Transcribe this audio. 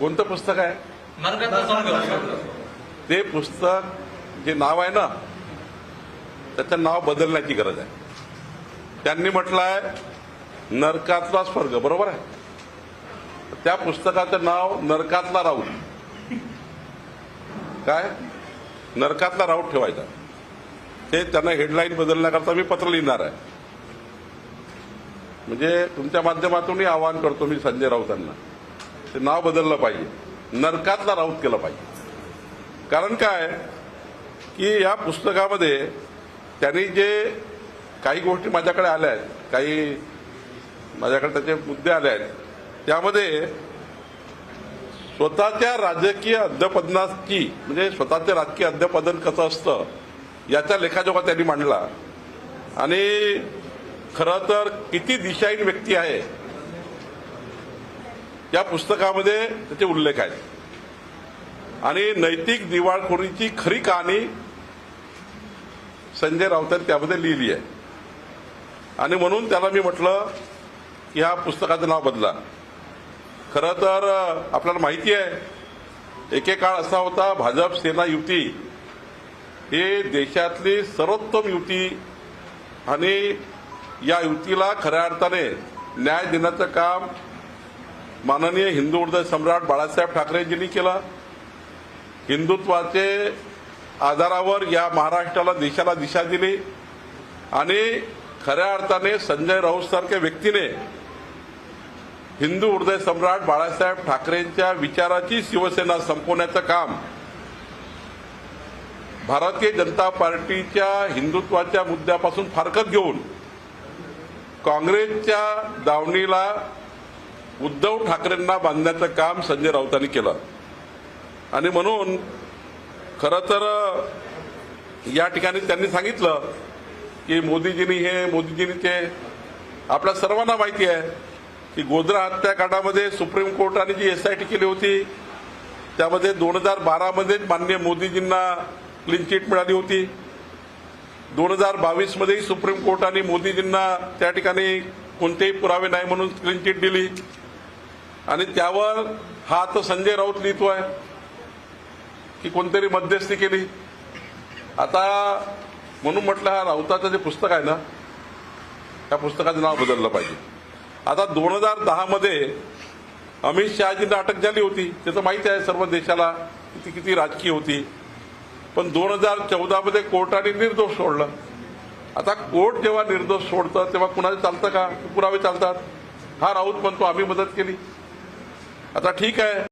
कोणतं पुस्तक आहे? नरकातला स्वर्ग. ते पुस्तक जे नाव आहे ना त्याचं नाव बदलण्याची गरज आहे. त्यांनी म्हटलं आहे नरकातला स्वर्ग, बरोबर आहे. त्या पुस्तकाचं नाव नरकातला राऊत. काय? नरकातला राऊत ठेवायचा. ते त्यांना हेडलाईन बदलण्याकरता मी पत्र लिहिणार आहे. म्हणजे तुमच्या माध्यमातूनही आवाहन करतो मी संजय राऊतांना, ते नाव बदललं पाहिजे, नरकातला राऊत केलं पाहिजे. कारण काय की या पुस्तकामध्ये त्यांनी जे काही गोष्टी माझ्याकडे आल्या आहेत, काही माझ्याकडे त्याचे मुद्दे आले आहेत, त्यामध्ये स्वतःच्या राजकीय अध्यपदनाची म्हणजे स्वतःचे राजकीय अध्यपदन कसं असतं याचा लेखाजोखा त्यांनी मांडला. आणि खरं तर किती दिशाहीन व्यक्ती आहे या पुस्तकामध्ये त्याचे उल्लेख आहेत. आणि नैतिक दिवाळखोरीची खरी कहाणी संजय राऊतांनी त्यामध्ये लिहिली आहे. आणि म्हणून त्याला मी म्हटलं की ह्या पुस्तकाचं नाव बदला. खरं तर आपल्याला माहिती आहे एकेकाळ असा होता भाजप सेना युती ही देशातली सर्वोत्तम युती आणि या युतीला खऱ्या अर्थाने न्याय देण्याचं काम माननीय हिंदू हृदय सम्राट बाळासाहेब ठाकरेंजींनी केलं. हिंदुत्वाचे आधारावर या महाराष्ट्राला देशाला दिशा दिली आणि खऱ्या अर्थाने संजय राऊत सारख्या व्यक्तीने हिंदू हृदय सम्राट बाळासाहेब ठाकरेंच्या विचाराची शिवसेना संपवण्याचं काम भारतीय जनता पार्टीच्या हिंदुत्वाच्या मुद्द्यापासून फारकत घेऊन काँग्रेसच्या दावणीला उद्धव ठाकरेंना बांधण्याचं काम संजय राऊतांनी केलं. आणि म्हणून खरं तर या ठिकाणी त्यांनी सांगितलं की मोदीजींनी हे मोदीजींनी ते. आपल्या सर्वांना माहिती आहे की गोधरा हत्याकांडामध्ये सुप्रीम कोर्टाने जी SIT केली होती त्यामध्ये 2012 मध्ये माननीय मोदीजींना क्लीन चिट मिळाली होती. 2022 मध्येही सुप्रीम कोर्टाने मोदीजींना त्या ठिकाणी कोणतेही पुरावे नाही म्हणून क्लीन चिट दिली. आणि त्यावर हा आता संजय राऊत लिहितोय की कोणतरी मध्यस्थी केली. आता म्हणून म्हटलं हा राऊताचं जे पुस्तक आहे ना त्या पुस्तकाचं नाव बदललं पाहिजे. आता 2010 मध्ये अमित शहाजींना अटक झाली होती, त्याचं माहिती आहे सर्व देशाला किती राजकीय होती. पण 2014 मध्ये कोर्टाने निर्दोष सोडलं. आता कोर्ट जेव्हा निर्दोष सोडतं तेव्हा कुणाचं चालतं का? पुरावे चालतात. हा राऊत म्हणतो आम्ही मदत केली. आता ठीक आहे.